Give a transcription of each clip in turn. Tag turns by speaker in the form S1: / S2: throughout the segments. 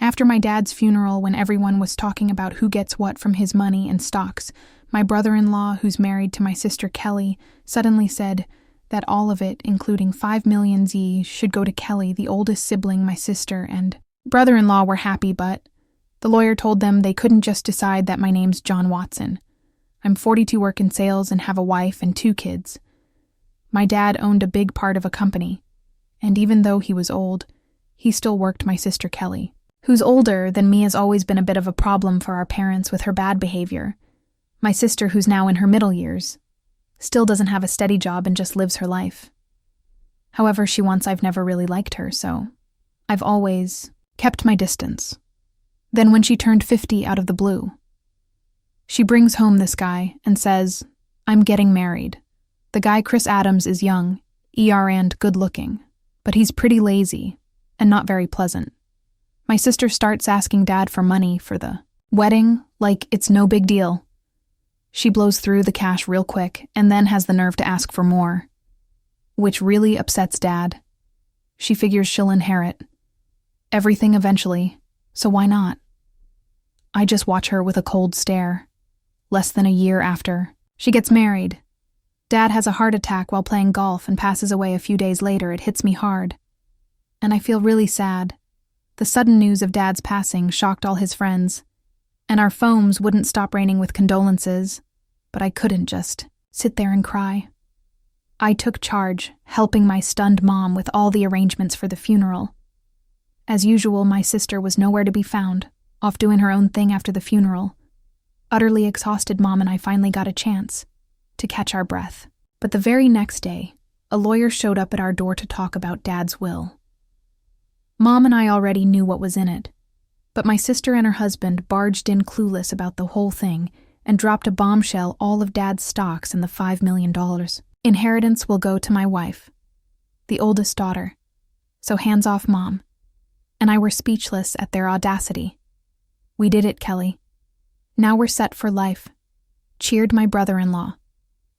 S1: After my dad's funeral, when everyone was talking about who gets what from his money and stocks, my brother-in-law, who's married to my sister Kelly, suddenly said that all of it, including 5 million Z, should go to Kelly, the oldest sibling my sister and brother-in-law were happy, but the lawyer told them they couldn't just decide that my name's John Watson. I'm 42, work in sales, and have a wife and 2 kids. My dad owned a big part of a company, and even though he was old, he still worked my sister Kelly, who's older than me, has always been a bit of a problem for our parents with her bad behavior. My sister, who's now in her middle years, still doesn't have a steady job and just lives her life. However, I've never really liked her, so I've always kept my distance. Then when she turned 50 out of the blue, she brings home this guy and says, "I'm getting married. The guy, Chris Adams, is young, and good-looking, but he's pretty lazy and not very pleasant." My sister starts asking Dad for money for the wedding, like it's no big deal. She blows through the cash real quick and then has the nerve to ask for more, which really upsets Dad. She figures she'll inherit everything eventually, so why not? I just watch her with a cold stare. Less than a year after, she gets married. Dad has a heart attack while playing golf and passes away a few days later. It hits me hard, and I feel really sad. The sudden news of Dad's passing shocked all his friends, and our phones wouldn't stop raining with condolences, but I couldn't just sit there and cry. I took charge, helping my stunned mom with all the arrangements for the funeral. As usual, my sister was nowhere to be found, off doing her own thing after the funeral. Utterly exhausted, Mom and I finally got a chance to catch our breath. But the very next day, a lawyer showed up at our door to talk about Dad's will. Mom and I already knew what was in it, but my sister and her husband barged in clueless about the whole thing and dropped a bombshell: all of Dad's stocks and the $5 million. Inheritance will go to my wife, the oldest daughter. So hands off, Mom. And I were speechless at their audacity. "We did it, Kelly. Now we're set for life," cheered my brother-in-law.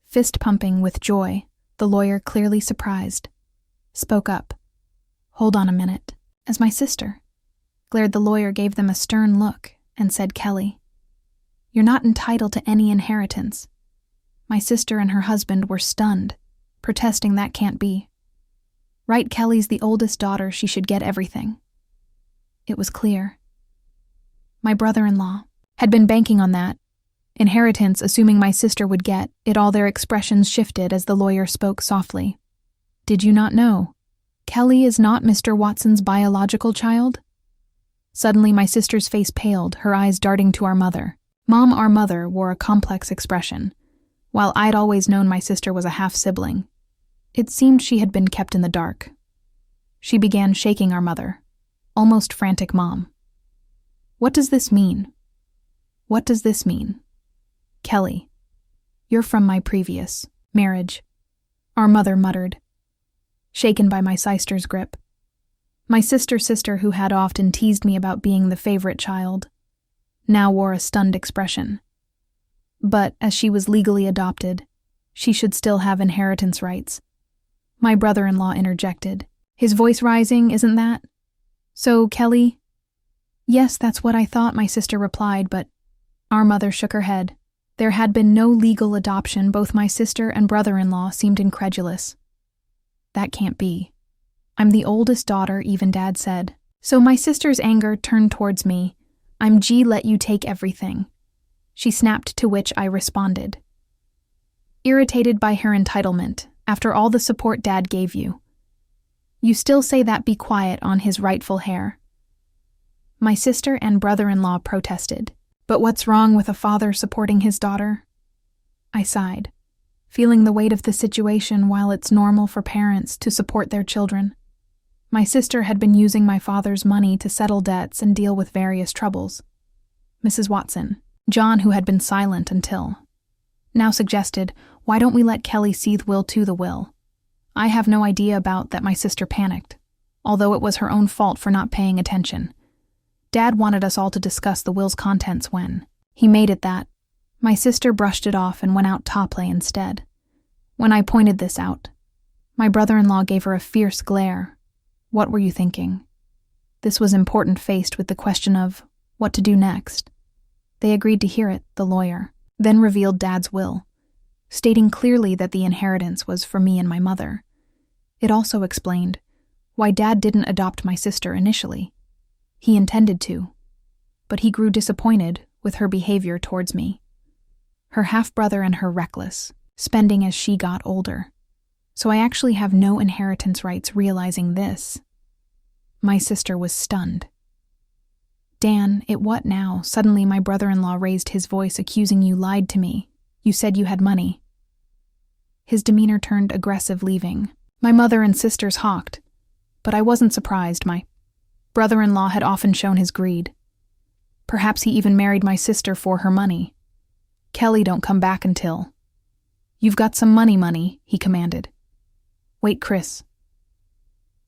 S1: Fist pumping with joy, the lawyer, clearly surprised, spoke up. "Hold on a minute." As my sister glared, the lawyer gave them a stern look and said, "Kelly, you're not entitled to any inheritance." My sister and her husband were stunned, protesting that can't be. Right, Kelly's the oldest daughter, she should get everything. It was clear. My brother-in-law had been banking on that inheritance, assuming my sister would get it all. Their expressions shifted as the lawyer spoke softly. "Did you not know? Kelly is not Mr. Watson's biological child?" Suddenly my sister's face paled, her eyes darting to our mother. Mom, our mother, wore a complex expression. While I'd always known my sister was a half-sibling, it seemed she had been kept in the dark. She began shaking our mother, almost frantic. "Mom, what does this mean? What does this mean? Kelly, you're from my previous marriage," our mother muttered, shaken by my sister's grip. My sister, who had often teased me about being the favorite child, now wore a stunned expression. But as she was legally adopted, she should still have inheritance rights. My brother-in-law interjected, his voice rising, "Isn't that so, Kelly?" "Yes, that's what I thought," my sister replied, but our mother shook her head. There had been no legal adoption. Both my sister and brother-in-law seemed incredulous. "That can't be. I'm the oldest daughter," even Dad said. So my sister's anger turned towards me. "I'm G, let you take everything," she snapped, to which I responded, irritated by her entitlement. "After all the support Dad gave you, you still say that? Be quiet on his rightful heir." My sister and brother-in-law protested. "But what's wrong with a father supporting his daughter?" I sighed, feeling the weight of the situation. While it's normal for parents to support their children, my sister had been using my father's money to settle debts and deal with various troubles. Mrs. Watson, John, who had been silent until now, suggested, "Why don't we let Kelly see the will to the will?" I have no idea about that. My sister panicked, although it was her own fault for not paying attention. Dad wanted us all to discuss the will's contents when he made it that. My sister brushed it off and went out to play instead. When I pointed this out, my brother-in-law gave her a fierce glare. "What were you thinking?" This was important faced with the question of what to do next. They agreed to hear it, the lawyer, then revealed Dad's will, stating clearly that the inheritance was for me and my mother. It also explained why Dad didn't adopt my sister initially. He intended to, but he grew disappointed with her behavior towards me. Her half-brother and her reckless, spending as she got older. So I actually have no inheritance rights. Realizing this, my sister was stunned. Dan, what now? Suddenly my brother-in-law raised his voice, accusing you lied to me. You said you had money. His demeanor turned aggressive, leaving. My mother and sisters hawked, but I wasn't surprised. My brother-in-law had often shown his greed. Perhaps he even married my sister for her money. Kelly, don't come back until... You've got some money, he commanded. Wait, Chris.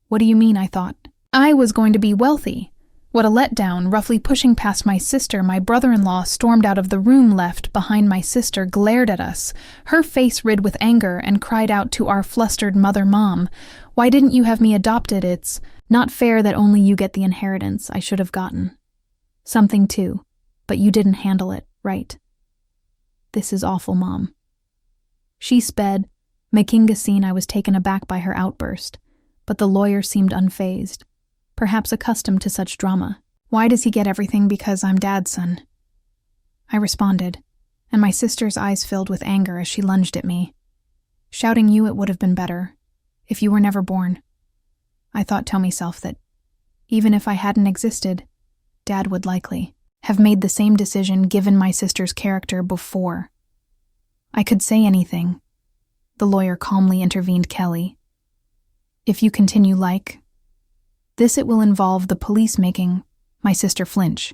S1: What do you mean? I thought I was going to be wealthy. What a letdown. Roughly pushing past my sister, my brother-in-law stormed out of the room. Left behind, my sister glared at us, her face red with anger, and cried out to our flustered mother, Mom, why didn't you have me adopted? It's not fair that only you get the inheritance. I should have gotten something too, but you didn't handle it right. This is awful, Mom. She sped, making a scene. I was taken aback by her outburst, but the lawyer seemed unfazed, perhaps accustomed to such drama. Why does he get everything? Because I'm Dad's son, I responded, and my sister's eyes filled with anger as she lunged at me, shouting, it would have been better if you were never born. I thought to myself that even if I hadn't existed, Dad would likely have made the same decision given my sister's character before I could say anything. The lawyer calmly intervened. Kelly, if you continue like this, it will involve the police, making my sister flinch,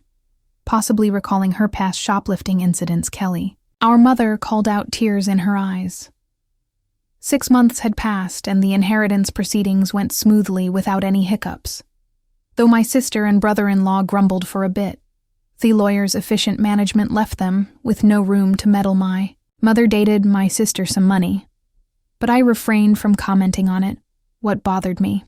S1: possibly recalling her past shoplifting incidents. Kelly, our mother called out, tears in her eyes. 6 months had passed, and the inheritance proceedings went smoothly without any hiccups. Though my sister and brother-in-law grumbled for a bit, the lawyer's efficient management left them with no room to meddle. My mother dated my sister some money, but I refrained from commenting on it. What bothered me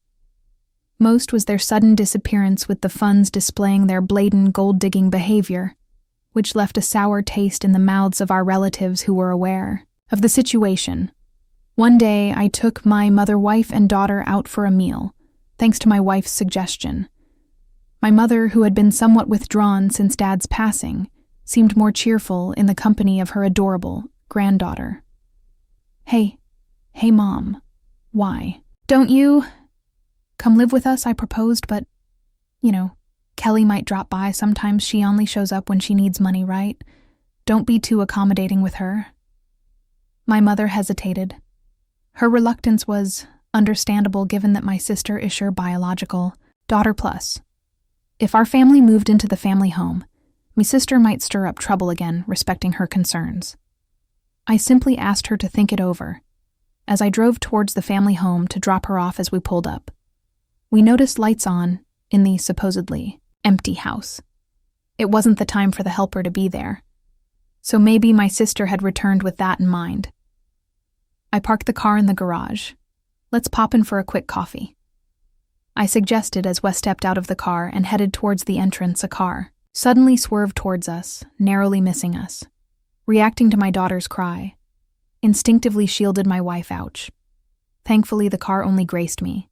S1: most was their sudden disappearance, with the funds displaying their blatant gold-digging behavior, which left a sour taste in the mouths of our relatives who were aware of the situation. One day, I took my mother, wife, and daughter out for a meal, thanks to my wife's suggestion. My mother, who had been somewhat withdrawn since Dad's passing, seemed more cheerful in the company of her adorable granddaughter. Hey, Mom, why don't you come live with us? I proposed, but, Kelly might drop by. Sometimes she only shows up when she needs money, right? Don't be too accommodating with her. My mother hesitated. Her reluctance was understandable given that my sister is her biological daughter. Plus, if our family moved into the family home, my sister might stir up trouble again. Respecting her concerns, I simply asked her to think it over. As I drove towards the family home to drop her off, as we pulled up, we noticed lights on in the supposedly empty house. It wasn't the time for the helper to be there, so maybe my sister had returned with that in mind. I parked the car in the garage. Let's pop in for a quick coffee, I suggested as Wes stepped out of the car and headed towards the entrance. A car suddenly swerved towards us, narrowly missing us. Reacting to my daughter's cry, instinctively shielded my wife. Ouch. Thankfully, the car only grazed me,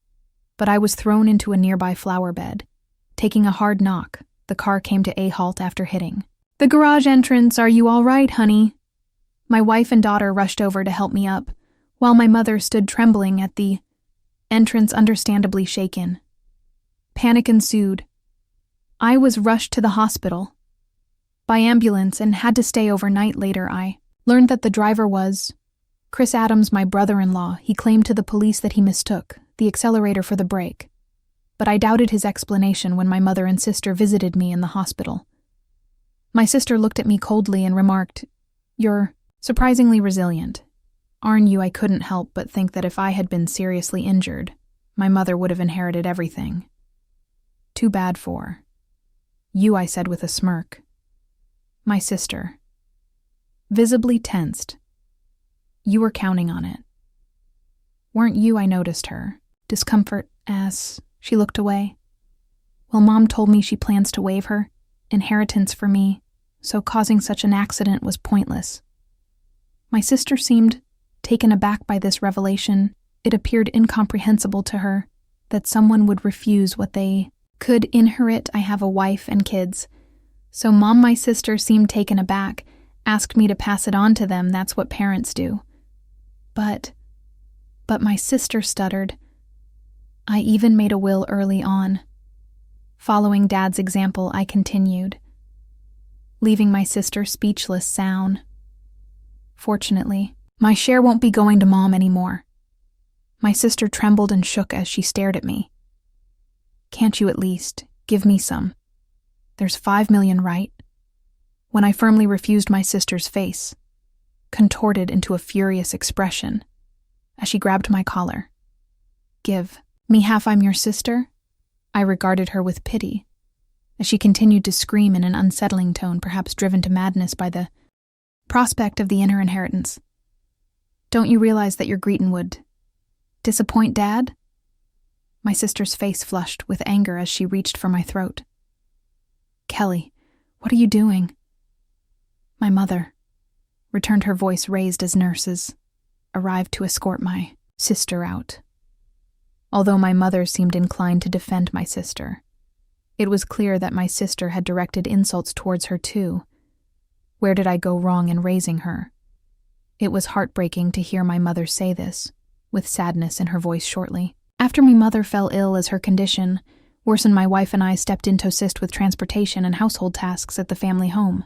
S1: but I was thrown into a nearby flower bed. Taking a hard knock, the car came to a halt after hitting the garage entrance. Are you all right, honey? My wife and daughter rushed over to help me up, while my mother stood trembling at the entrance, understandably shaken. Panic ensued. I was rushed to the hospital by ambulance and had to stay overnight. Later, I learned that the driver was Chris Adams, my brother-in-law. He claimed to the police that he mistook the accelerator for the brake, but I doubted his explanation when my mother and sister visited me in the hospital. My sister looked at me coldly and remarked, "You're surprisingly resilient, aren't you?" I couldn't help but think that if I had been seriously injured, my mother would have inherited everything. "Too bad for you," I said with a smirk. My sister, visibly tensed. "You were counting on it, weren't you?" I noticed her discomfort as she looked away. Well, Mom told me she plans to waive her inheritance for me, so causing such an accident was pointless. My sister seemed taken aback by this revelation. It appeared incomprehensible to her that someone would refuse what they could inherit. I have a wife and kids. So Mom, my sister, seemed taken aback, asked me to pass it on to them. That's what parents do. But my sister stuttered. I even made a will early on. Following Dad's example, I continued, leaving my sister speechless. Sound. Fortunately, my share won't be going to Mom anymore. My sister trembled and shook as she stared at me. Can't you at least give me some? There's 5 million, right? When I firmly refused, my sister's face contorted into a furious expression as she grabbed my collar. Give me half, I'm your sister? I regarded her with pity as she continued to scream in an unsettling tone, perhaps driven to madness by the prospect of the inner inheritance. Don't you realize that your greeting would disappoint Dad? My sister's face flushed with anger as she reached for my throat. Kelly, what are you doing? My mother, returned, her voice raised as nurses arrived to escort my sister out. Although my mother seemed inclined to defend my sister, it was clear that my sister had directed insults towards her too. Where did I go wrong in raising her? It was heartbreaking to hear my mother say this, with sadness in her voice shortly. After my mother fell ill, as her condition worsened, my wife and I stepped in to assist with transportation and household tasks at the family home.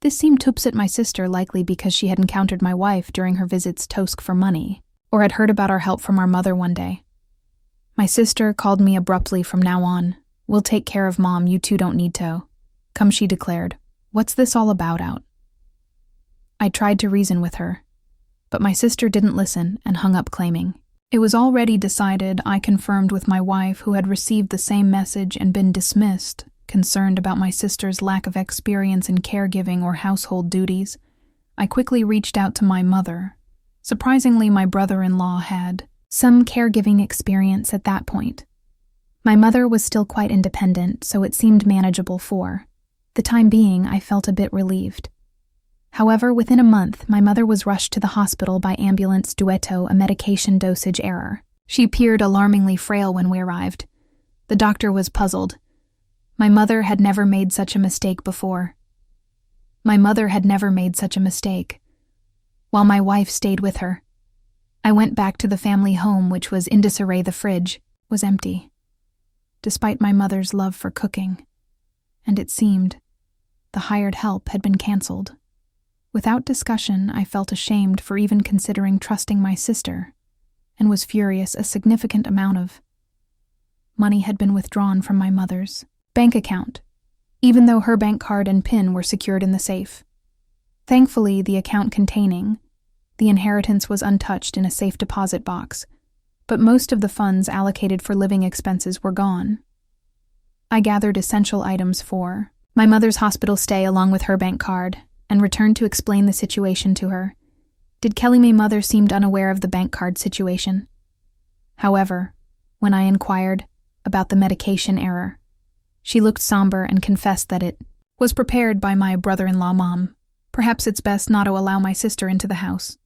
S1: This seemed to upset my sister, likely because she had encountered my wife during her visits to Tosk for money, or had heard about our help from our mother one day. My sister called me abruptly. From now on, we'll take care of Mom, you two don't need to come, she declared. What's this all about out? I tried to reason with her, but my sister didn't listen and hung up, claiming it was already decided. I confirmed with my wife, who had received the same message and been dismissed, concerned about my sister's lack of experience in caregiving or household duties. I quickly reached out to my mother. Surprisingly, my brother-in-law had some caregiving experience at that point. My mother was still quite independent, so it seemed manageable for the time being. I felt a bit relieved. However, within a month, my mother was rushed to the hospital by ambulance due to a medication dosage error. She appeared alarmingly frail when we arrived. The doctor was puzzled. My mother had never made such a mistake before. While my wife stayed with her, I went back to the family home, which was in disarray. The fridge was empty, despite my mother's love for cooking, and it seemed the hired help had been canceled. Without discussion, I felt ashamed for even considering trusting my sister, and was furious. A significant amount of money had been withdrawn from my mother's bank account, even though her bank card and PIN were secured in the safe. Thankfully, the account containing the inheritance was untouched in a safe deposit box, but most of the funds allocated for living expenses were gone. I gathered essential items for my mother's hospital stay along with her bank card, and returned to explain the situation to her. Did Kelly? My mother seemed unaware of the bank card situation. However, when I inquired about the medication error, she looked somber and confessed that it was prepared by my brother-in-law. Mom, perhaps it's best not to allow my sister into the house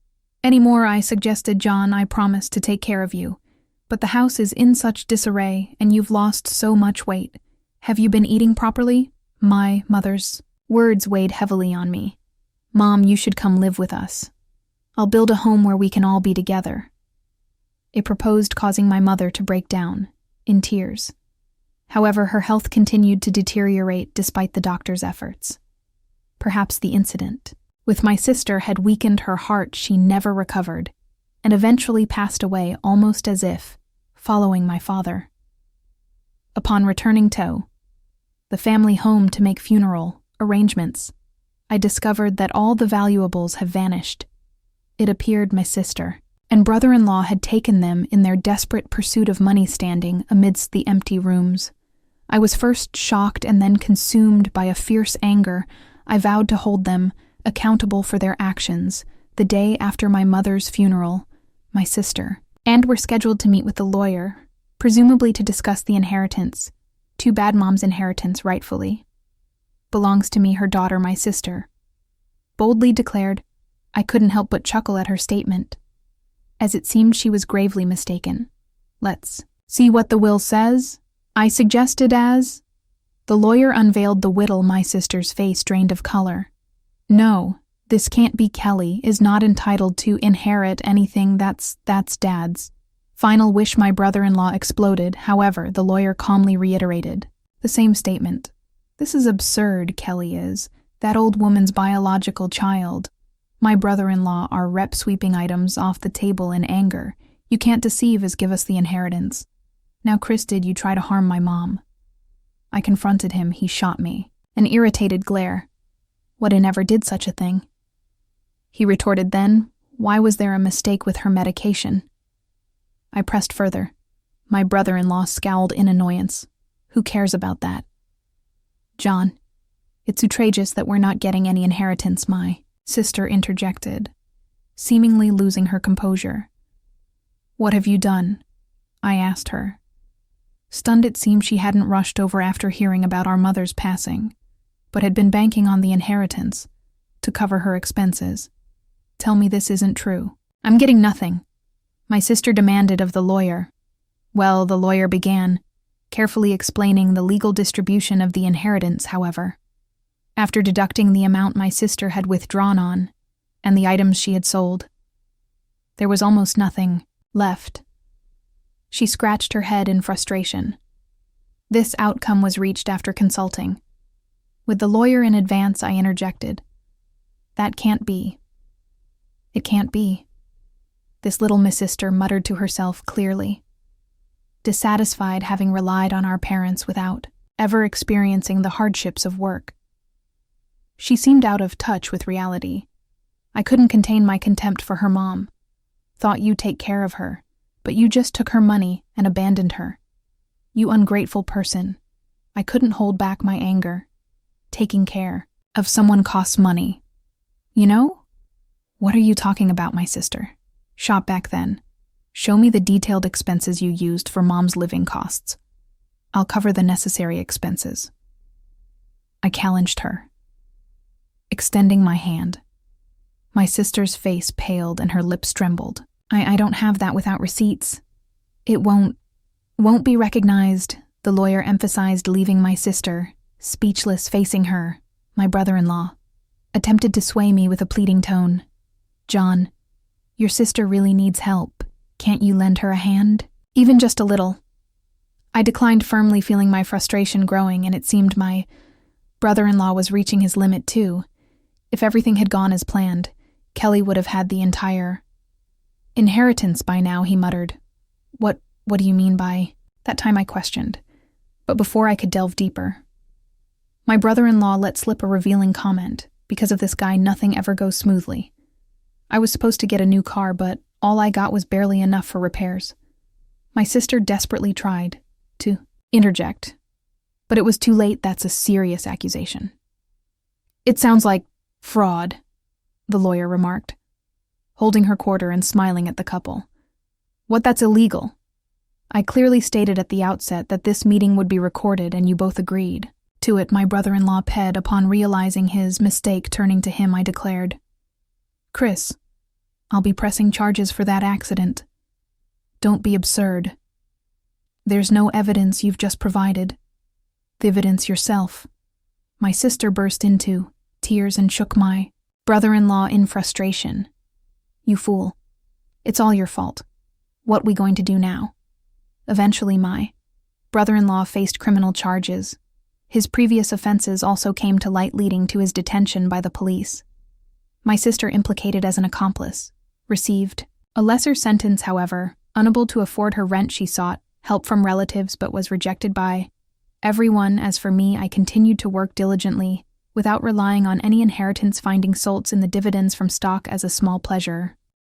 S1: anymore, I suggested. John, I promised to take care of you, but the house is in such disarray and you've lost so much weight. Have you been eating properly? My mother's words weighed heavily on me. Mom, you should come live with us. I'll build a home where we can all be together. It proposed, causing my mother to break down in tears. However, her health continued to deteriorate despite the doctor's efforts. Perhaps the incident with my sister had weakened her heart. She never recovered, and eventually passed away, almost as if following my father. Upon returning to the family home to make funeral arrangements, I discovered that all the valuables have vanished. It appeared my sister and brother-in-law had taken them in their desperate pursuit of money, standing amidst the empty rooms. I was first shocked and then consumed by a fierce anger. I vowed to hold them accountable for their actions. The day after my mother's funeral, my sister and were scheduled to meet with the lawyer, presumably to discuss the inheritance. Too bad Mom's inheritance rightfully belongs to me, her daughter, my sister. Boldly declared. I couldn't help but chuckle at her statement, as it seemed she was gravely mistaken. Let's see what the will says, I suggested as the lawyer unveiled the whittle. My sister's face drained of color. No, this can't be. Kelly is not entitled to inherit anything. That's Dad's final wish. My brother-in-law exploded. However, the lawyer calmly reiterated the same statement. This is absurd. Kelly is that old woman's biological child. My brother-in-law, our rep, sweeping items off the table in anger. You can't deceive us. Give us the inheritance. Now, Chris, did you try to harm my mom? I confronted him. He shot me an irritated glare. What, I never did such a thing. He retorted. Then, why was there a mistake with her medication? I pressed further. My brother-in-law scowled in annoyance. Who cares about that? John, it's outrageous that we're not getting any inheritance, my sister interjected, seemingly losing her composure. What have you done? I asked her. Stunned, it seemed she hadn't rushed over after hearing about our mother's passing, but had been banking on the inheritance to cover her expenses. Tell me this isn't true. I'm getting nothing, my sister demanded of the lawyer. Well, the lawyer began, carefully explaining the legal distribution of the inheritance. However, after deducting the amount my sister had withdrawn on and the items she had sold, there was almost nothing left. She scratched her head in frustration. This outcome was reached after consulting. With the lawyer in advance, I interjected. That can't be. It can't be. This little Miss Sister muttered to herself clearly, dissatisfied having relied on our parents without ever experiencing the hardships of work. She seemed out of touch with reality. I couldn't contain my contempt for her mom. Thought you take care of her, but you just took her money and abandoned her. You ungrateful person. I couldn't hold back my anger. Taking care of someone costs money. You know? What are you talking about, my sister? Shot back then. Show me the detailed expenses you used for Mom's living costs. I'll cover the necessary expenses. I challenged her, extending my hand. My sister's face paled and her lips trembled. I don't have that without receipts. It won't be recognized, the lawyer emphasized, leaving my sister, speechless, facing her. My brother-in-law attempted to sway me with a pleading tone. John, your sister really needs help. Can't you lend her a hand? Even just a little. I declined firmly, feeling my frustration growing, and it seemed my brother-in-law was reaching his limit too. If everything had gone as planned, Kelly would have had the entire inheritance by now, he muttered. What do you mean by? That time I questioned, but before I could delve deeper, my brother-in-law let slip a revealing comment. Because of this guy, nothing ever goes smoothly. I was supposed to get a new car, but all I got was barely enough for repairs. My sister desperately tried to interject, but it was too late. That's a serious accusation. It sounds like fraud, the lawyer remarked, holding her quarter and smiling at the couple. What, that's illegal? I clearly stated at the outset that this meeting would be recorded, and you both agreed to it. My brother-in-law ped. Upon realizing his mistake, turning to him, I declared, Chris, I'll be pressing charges for that accident. Don't be absurd. There's no evidence. You've just provided the evidence yourself. My sister burst into tears and shook my brother-in-law in frustration. You fool. It's all your fault. What we going to do now? Eventually, my brother-in-law faced criminal charges. His previous offenses also came to light, leading to his detention by the police. My sister, implicated as an accomplice, received a lesser sentence. However, unable to afford her rent, she sought help from relatives but was rejected by everyone. As for me, I continued to work diligently without relying on any inheritance, finding solace in the dividends from stock as a small pleasure.